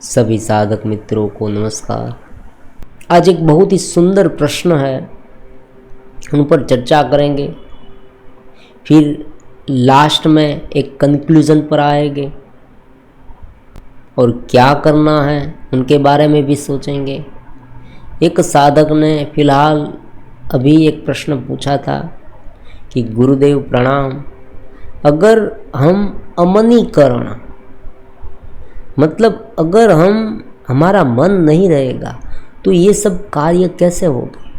सभी साधक मित्रों को नमस्कार। आज एक बहुत ही सुंदर प्रश्न है, उन पर चर्चा करेंगे, फिर लास्ट में एक कंक्लूजन पर आएंगे और क्या करना है उनके बारे में भी सोचेंगे। एक साधक ने फिलहाल अभी एक प्रश्न पूछा था कि गुरुदेव प्रणाम, अगर हम अमनीकरण मतलब अगर हमारा मन नहीं रहेगा तो ये सब कार्य कैसे होंगे।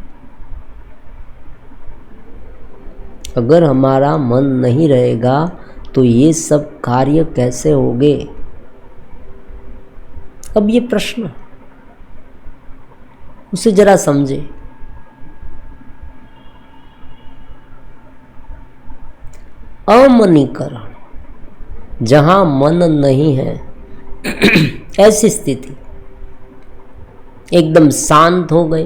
अगर हमारा मन नहीं रहेगा तो ये सब कार्य कैसे होंगे। अब ये प्रश्न उसे जरा समझे। अमनीकरण, जहां मन नहीं है ऐसी स्थिति, एकदम शांत हो गए।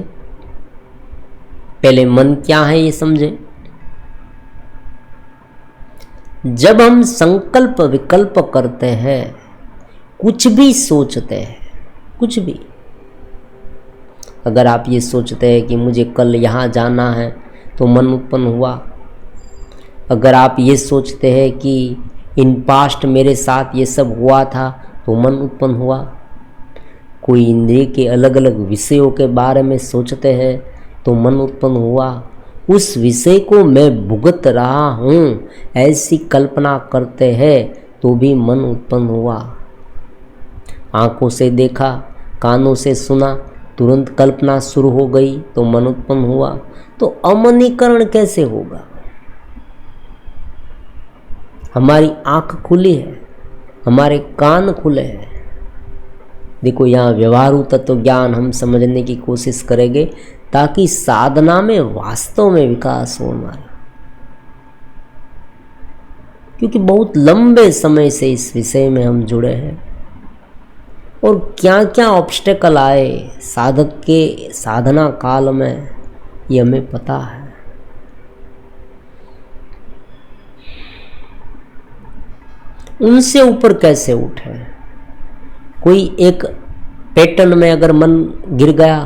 पहले मन क्या है ये समझे। जब हम संकल्प विकल्प करते हैं, कुछ भी सोचते हैं, कुछ भी, अगर आप ये सोचते हैं कि मुझे कल यहाँ जाना है तो मन उत्पन्न हुआ। अगर आप ये सोचते हैं कि इन पास्ट मेरे साथ ये सब हुआ था तो मन उत्पन्न हुआ। कोई इंद्रिय के अलग अलग विषयों के बारे में सोचते हैं तो मन उत्पन्न हुआ। उस विषय को मैं भुगत रहा हूँ ऐसी कल्पना करते हैं तो भी मन उत्पन्न हुआ। आँखों से देखा, कानों से सुना, तुरंत कल्पना शुरू हो गई तो मन उत्पन्न हुआ। तो अमनीकरण कैसे होगा। हमारी आँख खुली है, हमारे कान खुले हैं। देखो, यहाँ व्यवहारु तत्व ज्ञान हम समझने की कोशिश करेंगे ताकि साधना में वास्तव में विकास हो हमारा। क्योंकि बहुत लंबे समय से इस विषय में हम जुड़े हैं और क्या क्या ऑब्स्टेकल आए साधक के साधना काल में ये हमें पता है। उनसे ऊपर कैसे उठे। कोई एक पैटर्न में अगर मन गिर गया,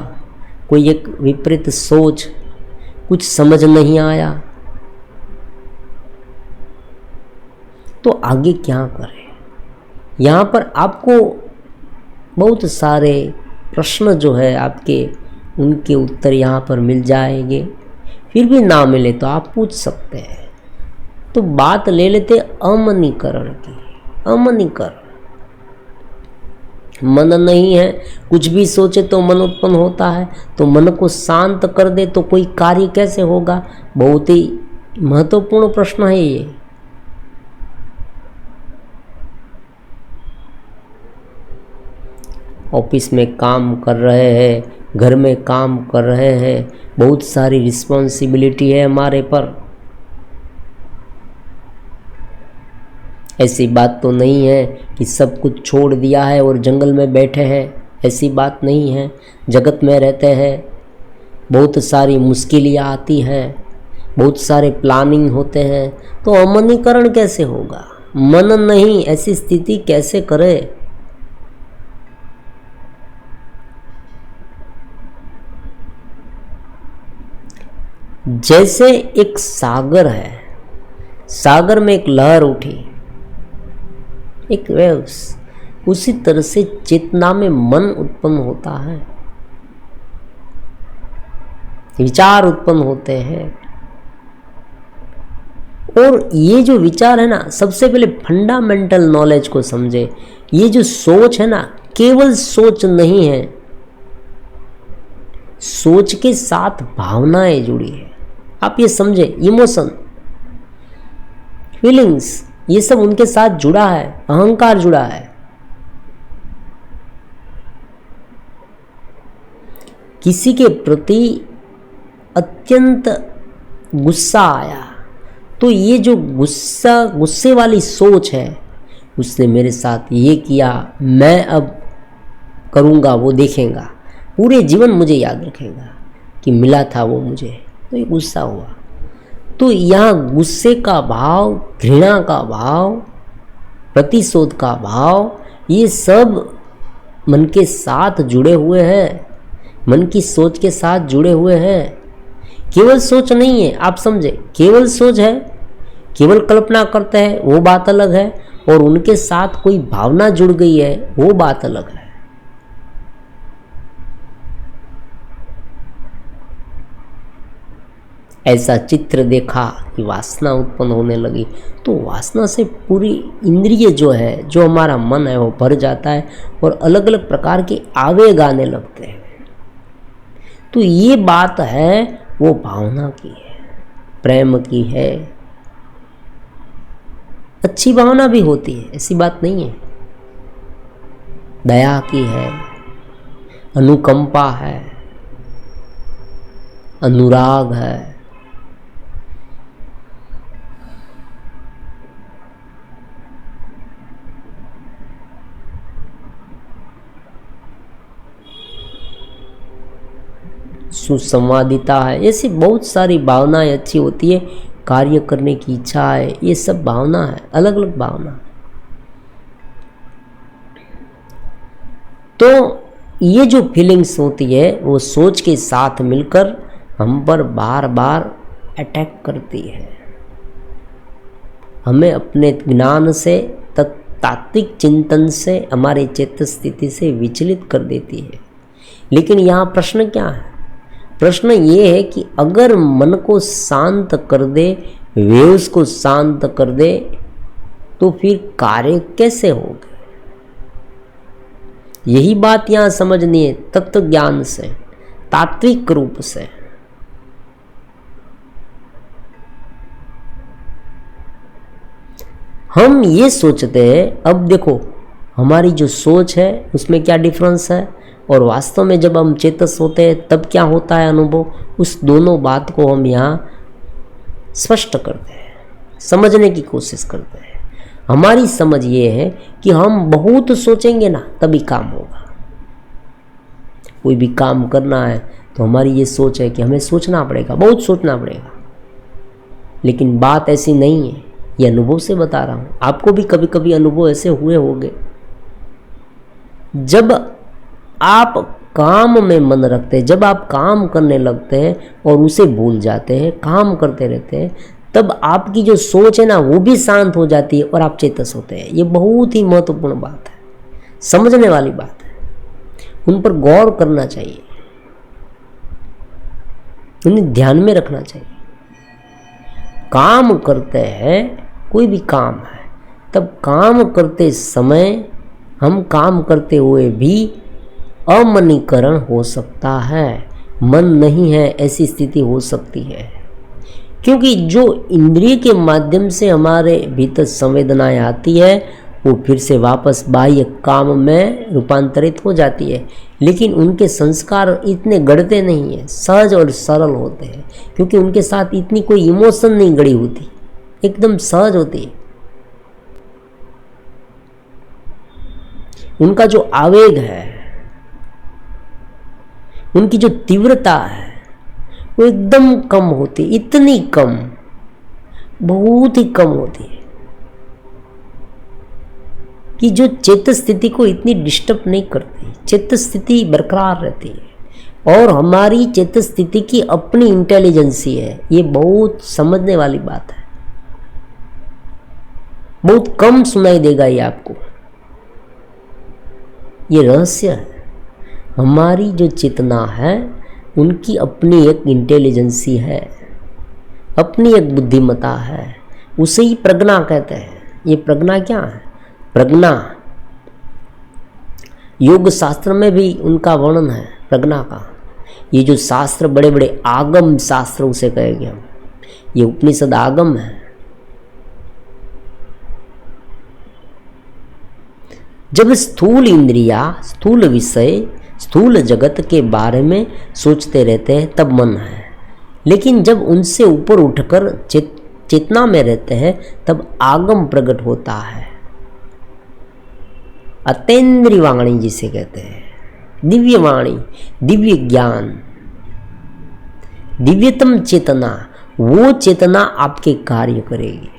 कोई एक विपरीत सोच, कुछ समझ नहीं आया तो आगे क्या करें। यहाँ पर आपको बहुत सारे प्रश्न जो है आपके, उनके उत्तर यहाँ पर मिल जाएंगे। फिर भी ना मिले तो आप पूछ सकते हैं। तो बात ले लेते अमनीकरण की। अमनीकरण, मन नहीं है, कुछ भी सोचे तो मन उत्पन्न होता है। तो मन को शांत कर दे तो कोई कार्य कैसे होगा। बहुत ही महत्वपूर्ण प्रश्न है ये। ऑफिस में काम कर रहे हैं, घर में काम कर रहे हैं, बहुत सारी रिस्पॉन्सिबिलिटी है हमारे पर। ऐसी बात तो नहीं है कि सब कुछ छोड़ दिया है और जंगल में बैठे हैं, ऐसी बात नहीं है। जगत में रहते हैं, बहुत सारी मुश्किलें आती हैं, बहुत सारे प्लानिंग होते हैं। तो अमनीकरण कैसे होगा। मन नहीं, ऐसी स्थिति कैसे करे। जैसे एक सागर है, सागर में एक लहर उठी, एक वेव्स, उसी तरह से चेतना में मन उत्पन्न होता है, विचार उत्पन्न होते हैं। और ये जो विचार है ना, सबसे पहले फंडामेंटल नॉलेज को समझे। ये जो सोच है ना, केवल सोच नहीं है, सोच के साथ भावनाएं जुड़ी है। आप ये समझे, इमोशन, फीलिंग्स, ये सब उनके साथ जुड़ा है, अहंकार जुड़ा है। किसी के प्रति अत्यंत गुस्सा आया तो ये जो गुस्से वाली सोच है, उसने मेरे साथ ये किया, मैं अब करूँगा, वो देखेगा, पूरे जीवन मुझे याद रखेगा कि मिला था वो मुझे, तो ये गुस्सा हुआ। तो यहाँ गुस्से का भाव, घृणा का भाव, प्रतिशोध का भाव, ये सब मन के साथ जुड़े हुए हैं, मन की सोच के साथ जुड़े हुए हैं। केवल सोच नहीं है, आप समझे, केवल सोच है, केवल कल्पना करते हैं वो बात अलग है, और उनके साथ कोई भावना जुड़ गई है वो बात अलग है। ऐसा चित्र देखा कि वासना उत्पन्न होने लगी, तो वासना से पूरी इंद्रिय जो है, जो हमारा मन है, वो भर जाता है और अलग अलग प्रकार के आवेग आने लगते हैं। तो ये बात है वो भावना की है, प्रेम की है। अच्छी भावना भी होती है, ऐसी बात नहीं है, दया की है, अनुकंपा है, अनुराग है। सुसंवादिता है, ऐसी बहुत सारी भावनाएं अच्छी होती है। कार्य करने की इच्छा है, ये सब भावना है, अलग अलग भावना। तो ये जो फीलिंग्स होती है वो सोच के साथ मिलकर हम पर बार बार अटैक करती है, हमें अपने ज्ञान से, तात्विक चिंतन से, हमारी चेतन स्थिति से विचलित कर देती है। लेकिन यहाँ प्रश्न क्या है? प्रश्न ये है कि अगर मन को शांत कर दे, वेव्स को शांत कर दे, तो फिर कार्य कैसे होगा? यही बात यहाँ समझनी है तत्व ज्ञान से, तात्विक रूप से। हम ये सोचते हैं, अब देखो हमारी जो सोच है उसमें क्या डिफरेंस है, और वास्तव में जब हम चेतस होते हैं तब क्या होता है अनुभव, उस दोनों बात को हम यहाँ स्पष्ट करते हैं, समझने की कोशिश करते हैं। हमारी समझ ये है कि हम बहुत सोचेंगे ना तभी काम होगा। कोई भी काम करना है तो हमारी ये सोच है कि हमें सोचना पड़ेगा, बहुत सोचना पड़ेगा। लेकिन बात ऐसी नहीं है, ये अनुभव से बता रहा हूँ। आपको भी कभी कभी अनुभव ऐसे हुए होंगे, जब आप काम में मन रखते हैं, जब आप काम करने लगते हैं और उसे भूल जाते हैं, काम करते रहते हैं, तब आपकी जो सोच है ना वो भी शांत हो जाती है और आप चेतस होते हैं। ये बहुत ही महत्वपूर्ण बात है, समझने वाली बात है, उन पर गौर करना चाहिए, उन्हें ध्यान में रखना चाहिए। काम करते हैं, कोई भी काम है, तब काम करते समय हम काम करते हुए भी अमनीकरण हो सकता है, मन नहीं है ऐसी स्थिति हो सकती है। क्योंकि जो इंद्रिय के माध्यम से हमारे भीतर संवेदनाएं आती है वो फिर से वापस बाह्य काम में रूपांतरित हो जाती है, लेकिन उनके संस्कार इतने गढ़ते नहीं है, सहज और सरल होते हैं, क्योंकि उनके साथ इतनी कोई इमोशन नहीं गड़ी होती, एकदम सहज होती है। उनका जो आवेग है, उनकी जो तीव्रता है वो एकदम कम होती है, इतनी कम, बहुत ही कम होती है कि जो चेत स्थिति को इतनी डिस्टर्ब नहीं करती। चेत स्थिति बरकरार रहती है और हमारी चेत स्थिति की अपनी इंटेलिजेंसी है। ये बहुत समझने वाली बात है, बहुत कम सुनाई देगा ये आपको, ये रहस्य है। हमारी जो चेतना है उनकी अपनी एक इंटेलिजेंसी है, अपनी एक बुद्धिमत्ता है, उसे ही प्रज्ञा कहते हैं। ये प्रज्ञा क्या है? प्रज्ञा योग शास्त्र में भी उनका वर्णन है प्रज्ञा का। ये जो शास्त्र बड़े बड़े आगम शास्त्र उसे कहेंगे हम, ये उपनिषद आगम है। जब स्थूल इंद्रिया, स्थूल विषय, स्थूल जगत के बारे में सोचते रहते हैं तब मन है, लेकिन जब उनसे ऊपर उठकर चेतना में रहते हैं तब आगम प्रकट होता है। अतेंद्रिय वाणी जिसे कहते हैं, दिव्य वाणी, दिव्य ज्ञान, दिव्यतम चेतना, वो चेतना आपके कार्य करेगी,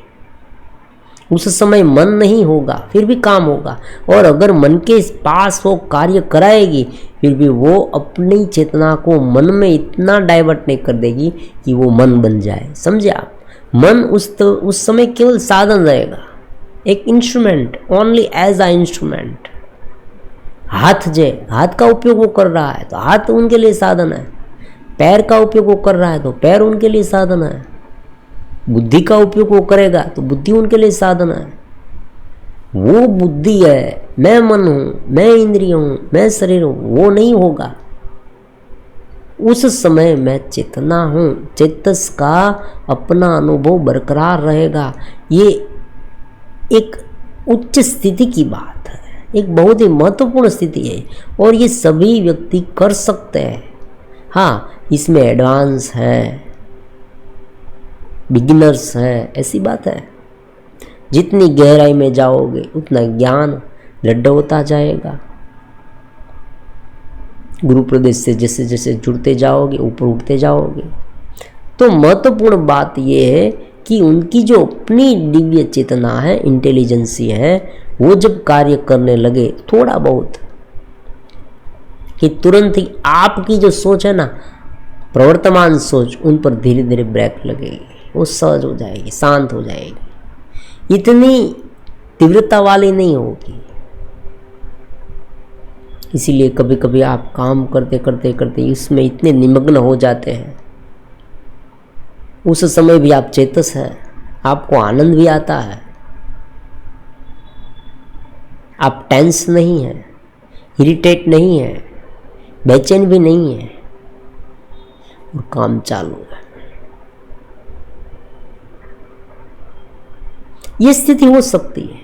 उस समय मन नहीं होगा फिर भी काम होगा, और अगर मन के पास वो कार्य कराएगी फिर भी वो अपनी चेतना को मन में इतना डाइवर्ट नहीं कर देगी कि वो मन बन जाए। समझे आप? मन उस समय केवल साधन रहेगा, एक instrument, only as a instrument. हाथ का उपयोग वो कर रहा है तो हाथ उनके लिए साधन है, पैर का उपयोग वो कर रहा है तो पैर उनके लिए साधन है, बुद्धि का उपयोग वो करेगा तो बुद्धि उनके लिए साधन है। वो बुद्धि है, मैं मन हूं, मैं इंद्रिय हूं, मैं शरीर हूं, वो नहीं होगा। उस समय मैं चेतना हूं, चेतस का अपना अनुभव बरकरार रहेगा। ये एक उच्च स्थिति की बात है, एक बहुत ही महत्वपूर्ण स्थिति है, और ये सभी व्यक्ति कर सकते हैं। हाँ, इसमें एडवांस है, बिगिनर्स है, ऐसी बात है। जितनी गहराई में जाओगे उतना ज्ञान दृढ़ होता जाएगा। गुरु प्रदेश से जैसे जैसे जुड़ते जाओगे ऊपर उठते जाओगे। तो महत्वपूर्ण बात यह है कि उनकी जो अपनी दिव्य चेतना है, इंटेलिजेंसी है, वो जब कार्य करने लगे थोड़ा बहुत, कि तुरंत ही आपकी जो सोच है ना, प्रवर्तमान सोच, उन पर धीरे धीरे ब्रेक लगेगी, वो सहज हो जाएगी, शांत हो जाएगी, इतनी तीव्रता वाली नहीं होगी। इसीलिए कभी कभी आप काम करते करते करते इसमें इतने निमग्न हो जाते हैं, उस समय भी आप चेतस है, आपको आनंद भी आता है, आप टेंस नहीं है, इरिटेट नहीं है, बेचैन भी नहीं है, और काम चालू है। ये स्थिति हो सकती है।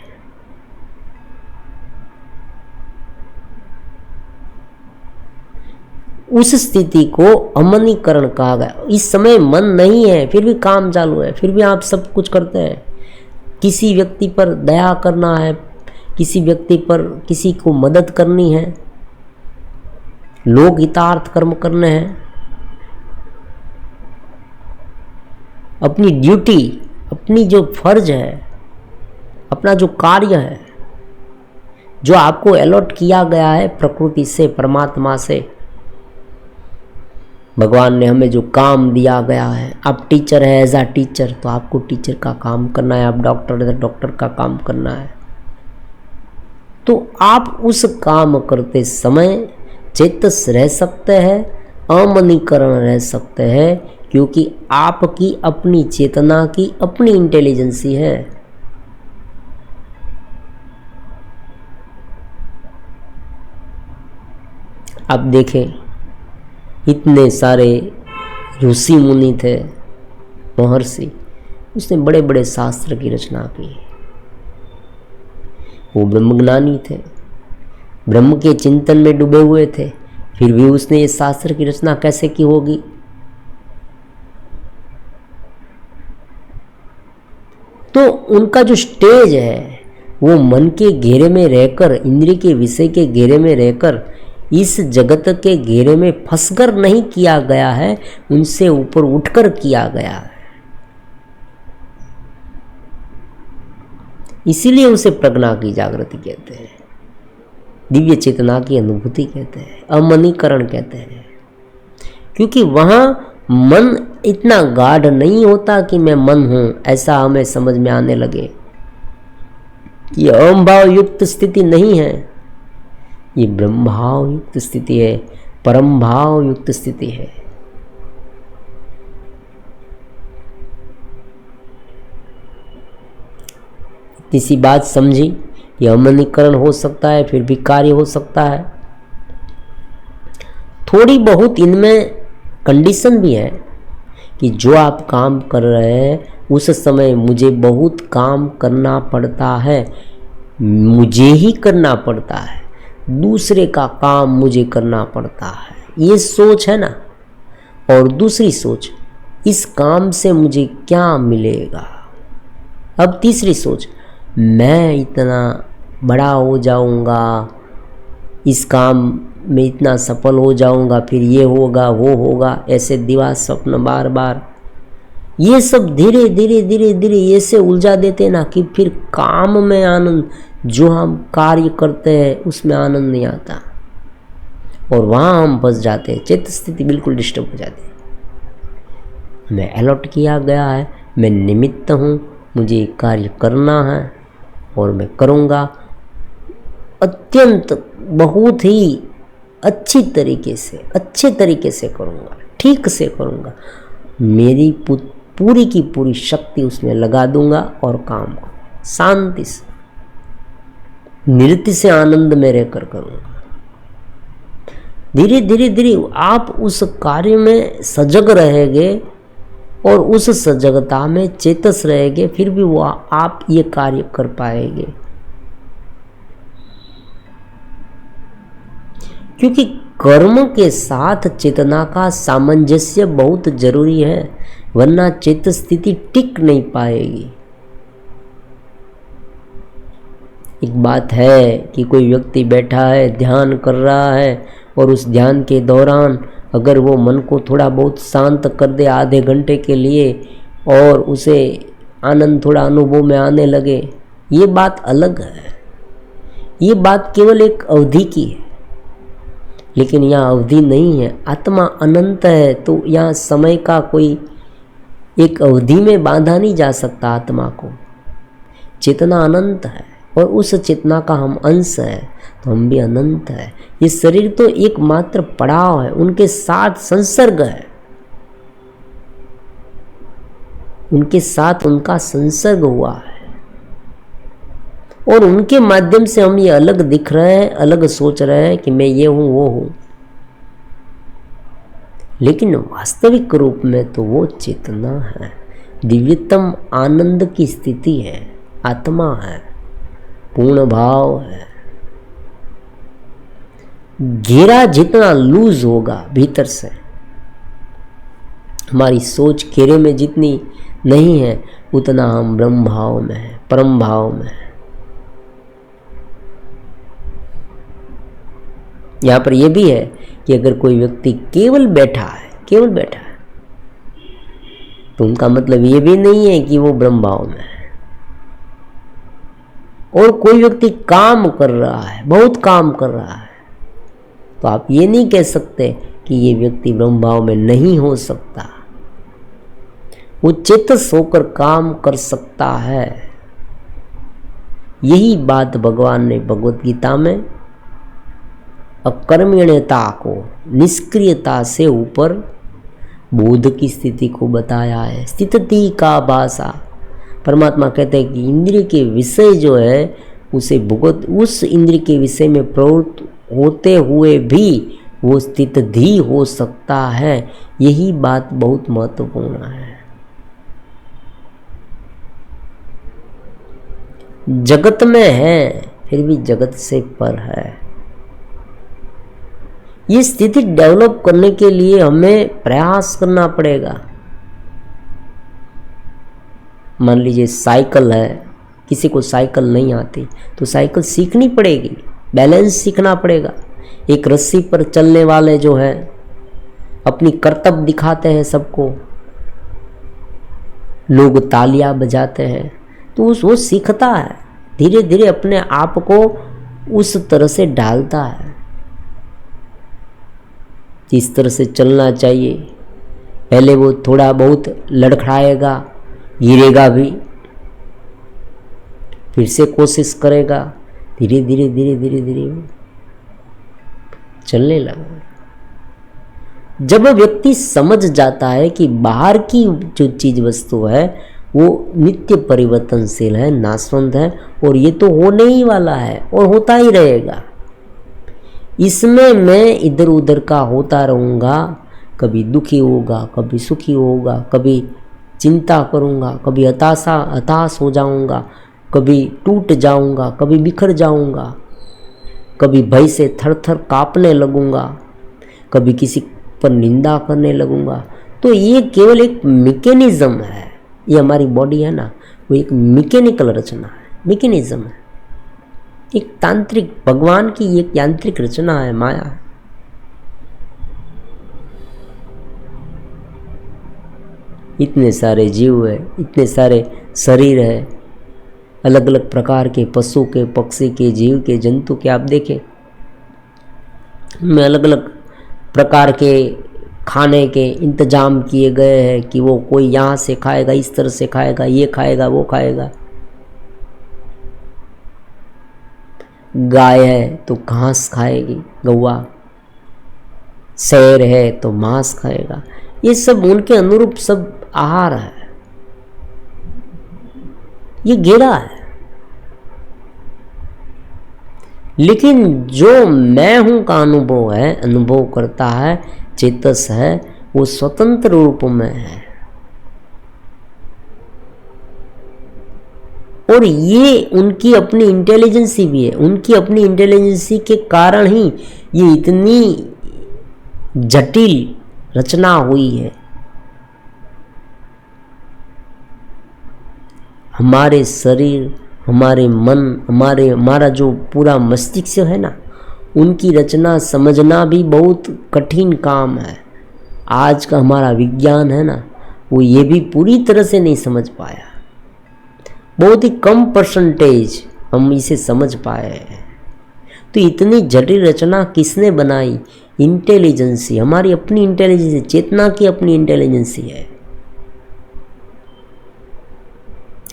उस स्थिति को अमनीकरण कहा गया। इस समय मन नहीं है फिर भी काम चालू है, फिर भी आप सब कुछ करते हैं। किसी व्यक्ति पर दया करना है, किसी व्यक्ति पर किसी को मदद करनी है, लोक हितार्थ कर्म करने हैं, अपनी ड्यूटी, अपनी जो फर्ज है, अपना जो कार्य है, जो आपको अलॉट किया गया है प्रकृति से, परमात्मा से, भगवान ने हमें जो काम दिया गया है। आप टीचर है, एज आ टीचर, तो आपको टीचर का काम करना है, आप डॉक्टर है तो डॉक्टर का काम करना है। तो आप उस काम करते समय चेतस रह सकते हैं, अमनीकरण रह सकते हैं, क्योंकि आपकी अपनी चेतना की अपनी इंटेलिजेंसी है। आप देखें, इतने सारे ऋषि मुनि थे, महर्षि, उसने बड़े बड़े शास्त्र की रचना की। वो ब्रह्मज्ञानी थे, ब्रह्म के चिंतन में डूबे हुए थे, फिर भी उसने ये शास्त्र की रचना कैसे की होगी? तो उनका जो स्टेज है वो मन के घेरे में रहकर, इंद्रिय के विषय के घेरे में रहकर, इस जगत के घेरे में फंसकर नहीं किया गया है, उनसे ऊपर उठकर किया गया है। इसीलिए उसे प्रज्ञा की जागृति कहते हैं, दिव्य चेतना की अनुभूति कहते हैं, अमनीकरण कहते हैं। क्योंकि वहां मन इतना गाढ़ नहीं होता कि मैं मन हूं, ऐसा हमें समझ में आने लगे। ये अहम भाव युक्त स्थिति नहीं है, ये ब्रह्म भाव युक्त स्थिति है, परम भाव युक्त स्थिति है। इसी बात समझी, ये अमनीकरण हो सकता है, फिर भी कार्य हो सकता है। थोड़ी बहुत इनमें कंडीशन भी है कि जो आप काम कर रहे हैं उस समय मुझे बहुत काम करना पड़ता है, मुझे ही करना पड़ता है, दूसरे का काम मुझे करना पड़ता है, ये सोच है ना। और दूसरी सोच, इस काम से मुझे क्या मिलेगा। अब तीसरी सोच, मैं इतना बड़ा हो जाऊंगा, इस काम में इतना सफल हो जाऊंगा, फिर ये होगा वो होगा, ऐसे दिवा स्वप्न बार बार। ये सब धीरे धीरे धीरे धीरे ऐसे उलझा देते ना कि फिर काम में आनंद, जो हम कार्य करते हैं उसमें आनंद नहीं आता, और वहाँ हम फंस जाते हैं, चित्त स्थिति बिल्कुल डिस्टर्ब हो जाती है। मैं अलॉट किया गया है, मैं निमित्त हूँ, मुझे कार्य करना है और मैं करूँगा, अत्यंत बहुत ही अच्छे तरीके से करूँगा, ठीक से करूँगा, मेरी पूरी की पूरी शक्ति उसमें लगा दूंगा और काम को शांति से, नृत्य से आनंद में रहकर करूँगा। धीरे धीरे धीरे आप उस कार्य में सजग रहेंगे और उस सजगता में चेतस रहेंगे, फिर भी वो आप ये कार्य कर पाएंगे। क्योंकि कर्म के साथ चेतना का सामंजस्य बहुत जरूरी है, वरना चित्त स्थिति टिक नहीं पाएगी। एक बात है कि कोई व्यक्ति बैठा है, ध्यान कर रहा है, और उस ध्यान के दौरान अगर वो मन को थोड़ा बहुत शांत कर दे आधे घंटे के लिए, और उसे आनंद थोड़ा अनुभव में आने लगे, ये बात अलग है। ये बात केवल एक अवधि की है, लेकिन यहाँ अवधि नहीं है, आत्मा अनंत है, तो यहाँ समय का कोई एक अवधि में बांधा नहीं जा सकता आत्मा को। चेतना अनंत है और उस चेतना का हम अंश है, तो हम भी अनंत है। ये शरीर तो एकमात्र पड़ाव है, उनके साथ संसर्ग है, उनके साथ उनका संसर्ग हुआ है, और उनके माध्यम से हम ये अलग दिख रहे हैं, अलग सोच रहे हैं कि मैं ये हूँ वो हूँ, लेकिन वास्तविक रूप में तो वो चेतना है, दिव्यतम आनंद की स्थिति है, आत्मा है, पूर्ण भाव है। घेरा जितना लूज होगा भीतर से, हमारी सोच घेरे में जितनी नहीं है, उतना हम ब्रह्म भाव में है, परम भाव में है। यहाँ पर यह भी है कि अगर कोई व्यक्ति केवल बैठा है, तो उनका मतलब ये भी नहीं है कि वो ब्रह्म भाव में है। और कोई व्यक्ति काम कर रहा है, बहुत काम कर रहा है, तो आप ये नहीं कह सकते कि ये व्यक्ति ब्रह्म भाव में नहीं हो सकता। वो चेतस होकर काम कर सकता है। यही बात भगवान ने भगवत गीता में अकर्मण्यता को, निष्क्रियता से ऊपर बोध की स्थिति को बताया है। स्थिति का भाषा, परमात्मा कहते हैं कि इंद्रिय के विषय जो है उसे भुगत, उस इंद्रिय के विषय में प्रवृत्त होते हुए भी वो स्थिति हो सकता है। यही बात बहुत महत्वपूर्ण है। जगत में है, फिर भी जगत से पर है। ये स्थिति डेवलप करने के लिए हमें प्रयास करना पड़ेगा। मान लीजिए साइकिल है, किसी को साइकिल नहीं आती तो साइकिल सीखनी पड़ेगी, बैलेंस सीखना पड़ेगा। एक रस्सी पर चलने वाले जो है अपनी कर्तव्य दिखाते हैं सबको, लोग तालियां बजाते हैं, तो वो सीखता है, धीरे धीरे अपने आप को उस तरह से ढालता है जिस तरह से चलना चाहिए। पहले वो थोड़ा बहुत लड़खड़ाएगा, गिरेगा भी, फिर से कोशिश करेगा, धीरे धीरे धीरे धीरे धीरे चलने लगा। जब व्यक्ति समझ जाता है कि बाहर की जो चीज वस्तु है वो नित्य परिवर्तनशील है, नाशवंत है, और ये तो होने ही वाला है और होता ही रहेगा, इसमें मैं इधर उधर का होता रहूँगा, कभी दुखी होगा, कभी सुखी होगा, कभी चिंता करूँगा, कभी हताश हो जाऊँगा, कभी टूट जाऊँगा, कभी बिखर जाऊँगा, कभी भय से थर थर काँपने लगूँगा, कभी किसी पर निंदा करने लगूँगा। तो ये केवल एक मैकेनिज्म है। ये हमारी बॉडी है ना, वो एक मैकेनिकल रचना है, मैकेनिज्म है, एक तांत्रिक, भगवान की एक यांत्रिक रचना है, माया है। इतने सारे जीव है, इतने सारे शरीर है, अलग अलग प्रकार के पशु के, पक्षी के, जीव के, जंतु के। आप देखें उनमें अलग अलग प्रकार के खाने के इंतजाम किए गए हैं कि वो कोई यहाँ से खाएगा, इस तरह से खाएगा, ये खाएगा, वो खाएगा। गाय है तो घास खाएगी गौवा, शेर है तो मांस खाएगा। ये सब उनके अनुरूप सब आहार है, ये घेरा है। लेकिन जो मैं हूं का अनुभव है, अनुभव करता है, चेतस है, वो स्वतंत्र रूप में है। और ये उनकी अपनी इंटेलिजेंसी भी है। उनकी अपनी इंटेलिजेंसी के कारण ही ये इतनी जटिल रचना हुई है। हमारे शरीर, हमारे मन, हमारा जो पूरा मस्तिष्क है ना, उनकी रचना समझना भी बहुत कठिन काम है। आज का हमारा विज्ञान है ना, वो ये भी पूरी तरह से नहीं समझ पाया। बहुत ही कम परसेंटेज हम इसे समझ पाए हैं। तो इतनी जटिल रचना किसने बनाई? इंटेलिजेंसी, हमारी अपनी इंटेलिजेंसी, चेतना की अपनी इंटेलिजेंसी है।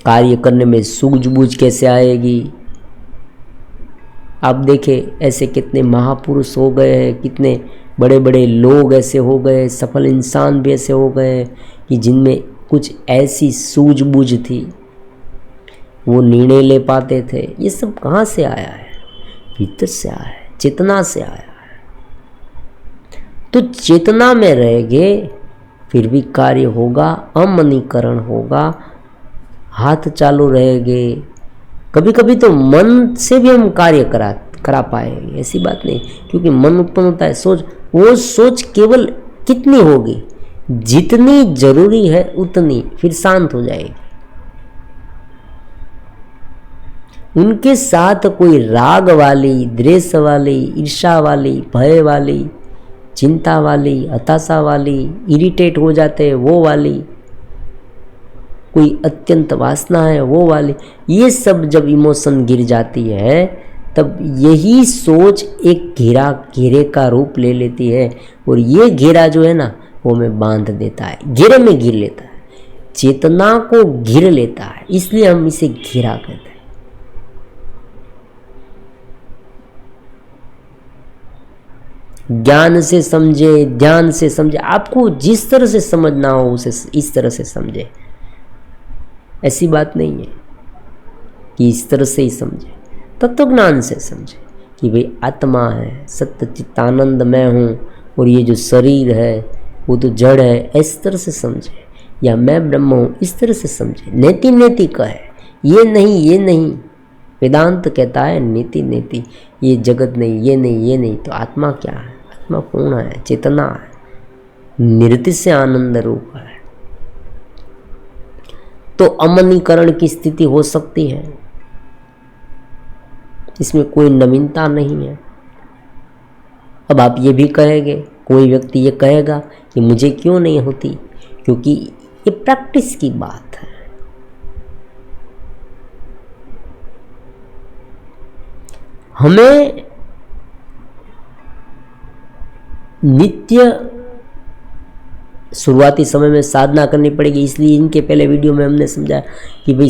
कार्य करने में सूझबूझ कैसे आएगी? आप देखें ऐसे कितने महापुरुष हो गए हैं, कितने बड़े बड़े लोग ऐसे हो गए, सफल इंसान भी ऐसे हो गए कि जिनमें कुछ ऐसी सूझबूझ थी, वो निर्णय ले पाते थे। ये सब कहाँ से आया है? भीतर से आया है, चेतना से आया है। तो चेतना में रहेंगे फिर भी कार्य होगा, अमनीकरण होगा, हाथ चालू रहेंगे। कभी कभी तो मन से भी हम कार्य करा पाएंगे, ऐसी बात नहीं, क्योंकि मन उत्पन्न होता है सोच। वो सोच केवल कितनी होगी? जितनी जरूरी है उतनी, फिर शांत हो जाएगी। उनके साथ कोई राग वाली, द्वेष वाली, ईर्ष्या वाली, भय वाली, चिंता वाली, हताशा वाली, इरिटेट हो जाते हैं वो वाली, कोई अत्यंत वासना है वो वाली, ये सब जब इमोशन गिर जाती है तब यही सोच एक घेरे का रूप ले लेती है। और ये घेरा जो है ना, वो हमें बांध देता है, घेरे में गिर लेता है, चेतना को घेर लेता है। इसलिए हम इसे घेरा कहते हैं। ज्ञान से समझे, ध्यान से समझे, आपको जिस तरह से समझना हो उसे इस तरह से समझे। ऐसी बात नहीं है कि इस तरह से ही समझे, तत्वज्ञान से समझे कि भाई आत्मा है, सत्य चित्तानंद मैं हूँ, और ये जो शरीर है वो तो जड़ है, इस तरह से समझे। या मैं ब्रह्म हूँ, इस तरह से समझे। नेति नेति कहे, ये नहीं ये नहीं। वेदांत कहता है नेति नेति, ये जगत नहीं, ये नहीं ये नहीं। तो आत्मा क्या है? आत्मा पूर्ण है, चेतना है, निरति से आनंद रूप है। तो अमनीकरण की स्थिति हो सकती है, इसमें कोई नवीनता नहीं है। अब आप ये भी कहेंगे, कोई व्यक्ति ये कहेगा कि मुझे क्यों नहीं होती, क्योंकि ये प्रैक्टिस की बात है। हमें नित्य शुरुआती समय में साधना करनी पड़ेगी। इसलिए इनके पहले वीडियो में हमने समझा कि भाई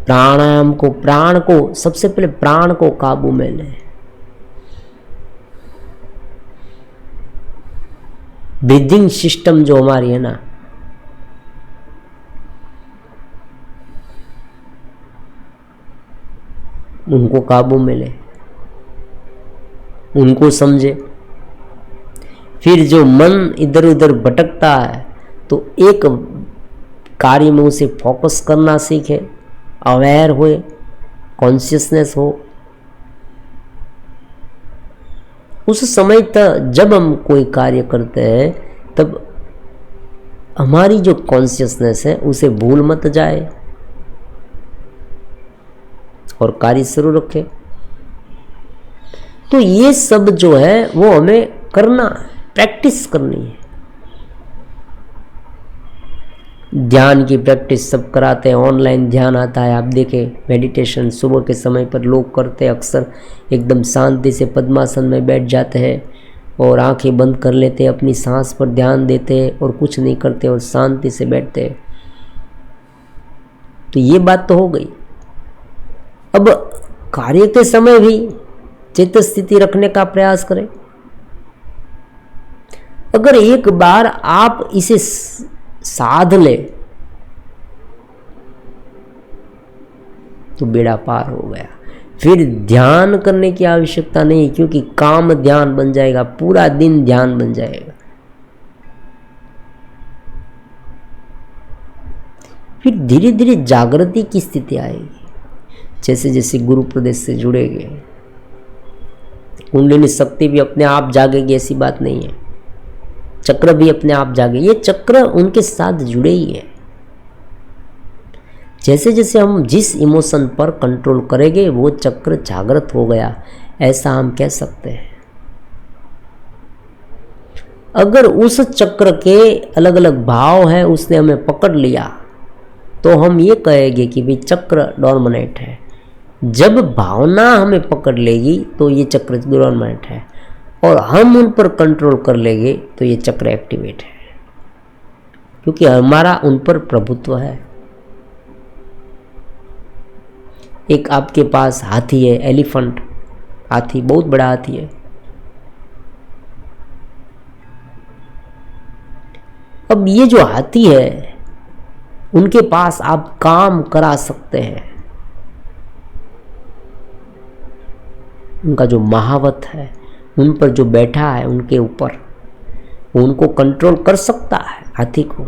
प्राणायाम को, प्राण को, सबसे पहले प्राण को काबू में लें। ब्रीदिंग सिस्टम जो हमारी है ना, उनको काबू में ले, उनको समझे। फिर जो मन इधर उधर भटकता है तो एक कार्य में उसे फोकस करना सीखे, अवेयर होए, कॉन्शियसनेस हो। उस समय तक जब हम कोई कार्य करते हैं तब हमारी जो कॉन्शियसनेस है उसे भूल मत जाए और कार्य शुरू रखे। तो ये सब जो है वो हमें करना है, प्रैक्टिस करनी है। ध्यान की प्रैक्टिस सब कराते हैं, ऑनलाइन ध्यान आता है, आप देखें मेडिटेशन सुबह के समय पर लोग करते हैं अक्सर, एकदम शांति से पद्मासन में बैठ जाते हैं और आंखें बंद कर लेते हैं, अपनी सांस पर ध्यान देते हैं और कुछ नहीं करते और शांति से बैठते हैं। तो ये बात तो हो गई। अब कार्य के समय भी चित्त स्थिति रखने का प्रयास करें। अगर एक बार आप इसे साध ले तो बेड़ा पार हो गया, फिर ध्यान करने की आवश्यकता नहीं, क्योंकि काम ध्यान बन जाएगा, पूरा दिन ध्यान बन जाएगा। फिर धीरे धीरे जागृति की स्थिति आएगी, जैसे जैसे गुरु प्रदेश से जुड़ेंगे। कुंडलिनी शक्ति भी अपने आप जागेगी, ऐसी बात नहीं है, चक्र भी अपने आप जागे, ये चक्र उनके साथ जुड़े ही है। जैसे जैसे हम जिस इमोशन पर कंट्रोल करेंगे वो चक्र जागृत हो गया, ऐसा हम कह सकते हैं। अगर उस चक्र के अलग अलग भाव हैं, उसने हमें पकड़ लिया, तो हम ये कहेंगे कि भाई चक्र डोरमेंट है। जब भावना हमें पकड़ लेगी तो ये चक्र डोरमेंट है, और हम उन पर कंट्रोल कर लेंगे तो ये चक्र एक्टिवेट है, क्योंकि हमारा उन पर प्रभुत्व है। एक आपके पास हाथी है, एलिफेंट, हाथी, बहुत बड़ा हाथी है। अब ये जो हाथी है, उनके पास आप काम करा सकते हैं। उनका जो महावत है, उन पर जो बैठा है, उनके ऊपर, उनको कंट्रोल कर सकता है। हाथी को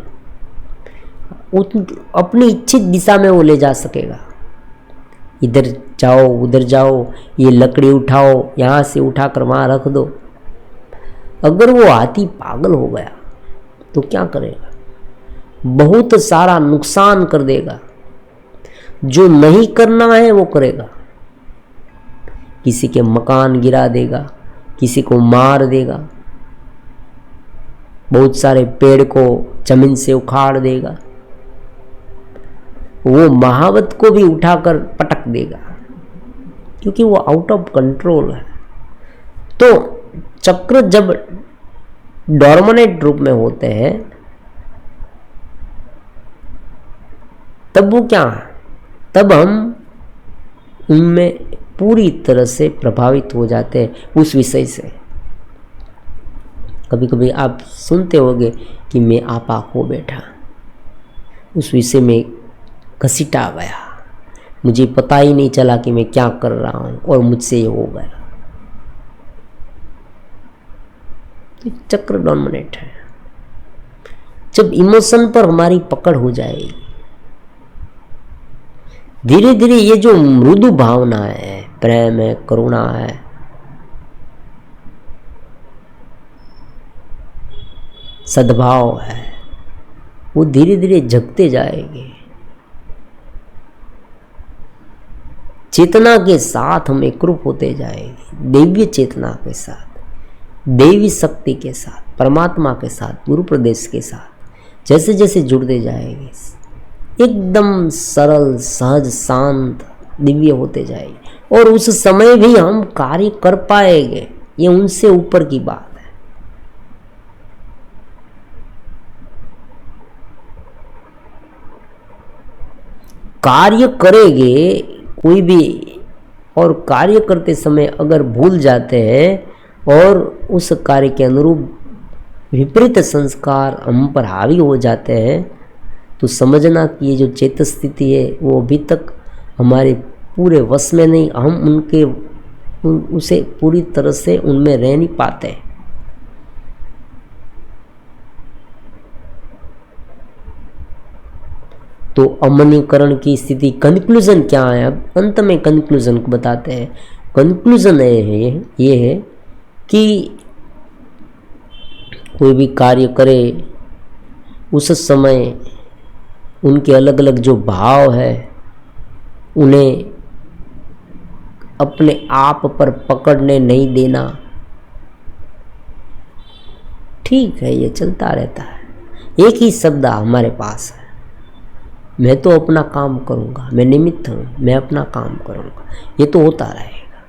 अपनी इच्छित दिशा में वो ले जा सकेगा। इधर जाओ, उधर जाओ, ये लकड़ी उठाओ, यहाँ से उठाकर वहाँ रख दो। अगर वो हाथी पागल हो गया तो क्या करेगा? बहुत सारा नुकसान कर देगा। जो नहीं करना है वो करेगा, किसी के मकान गिरा देगा, किसी को मार देगा, बहुत सारे पेड़ को जमीन से उखाड़ देगा, वो महावत को भी उठाकर पटक देगा, क्योंकि वो आउट ऑफ कंट्रोल है। तो चक्र जब डोरमेंट रूप में होते हैं तब वो क्या है? तब हम उनमें पूरी तरह से प्रभावित हो जाते हैं उस विषय से। कभी कभी आप सुनते होंगे कि मैं आपा खो बैठा, उस विषय में घसीटा गया, मुझे पता ही नहीं चला कि मैं क्या कर रहा हूँ और मुझसे ये हो गया। तो चक्र डोमिनेट है। जब इमोशन पर हमारी पकड़ हो जाएगी, धीरे धीरे ये जो मृदु भावना है, प्रेम है, करुणा है, सद्भाव है, वो धीरे धीरे जगते जाएंगे। चेतना के साथ हम एकरूप होते जाएंगे, दिव्य चेतना के साथ, देवी शक्ति के साथ, परमात्मा के साथ, गुरु प्रदेश के साथ जैसे जैसे जुड़ते जाएंगे, एकदम सरल, सहज, शांत, दिव्य होते जाएंगे। और उस समय भी हम कार्य कर पाएंगे, ये उनसे ऊपर की बात है। कार्य करेंगे कोई भी, और कार्य करते समय अगर भूल जाते हैं और उस कार्य के अनुरूप विपरीत संस्कार हम पर हावी हो जाते हैं, तो समझना कि ये जो चेत स्थिति है वो अभी तक हमारे पूरे वश में नहीं, हम उसे पूरी तरह से उनमें रह नहीं पाते। तो अमनीकरण की स्थिति, कंक्लूजन क्या है? अब अंत में कंक्लूजन को बताते हैं। कंक्लूजन ये है कि कोई भी कार्य करे उस समय उनके अलग अलग जो भाव है उन्हें अपने आप पर पकड़ने नहीं देना। ठीक है, ये चलता रहता है। एक ही शब्द हमारे पास है, मैं तो अपना काम करूँगा, मैं निमित्त हूँ, मैं अपना काम करूँगा, ये तो होता रहेगा।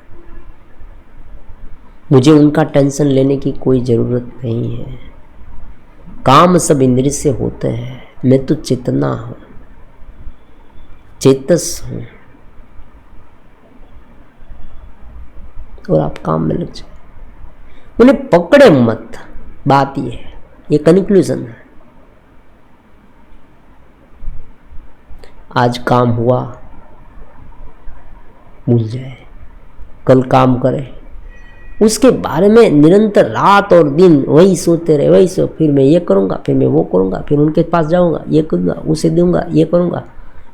मुझे उनका टेंशन लेने की कोई ज़रूरत नहीं है। काम सब इंद्रिय से होते हैं, मैं तो चेतना हूँ, चेतस हूँ। और आप काम में लग जाए, उन्हें पकड़े मत। बात ये है, ये कंक्लूजन है। आज काम हुआ, भूल जाए, कल काम करे, उसके बारे में निरंतर रात और दिन वही सोचते रहे, वही फिर मैं ये करूँगा, फिर मैं वो करूँगा, फिर उनके पास जाऊँगा, ये करूँगा, उसे दूंगा, ये करूँगा,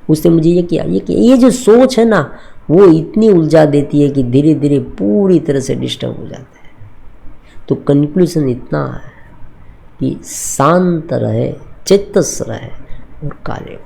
उसने मुझे ये किया, ये किया। ये जो सोच है ना, वो इतनी उलझा देती है कि धीरे धीरे पूरी तरह से डिस्टर्ब हो जाते हैं। तो कंक्लूजन इतना है कि शांत रहे, चेतस रहे और कार्य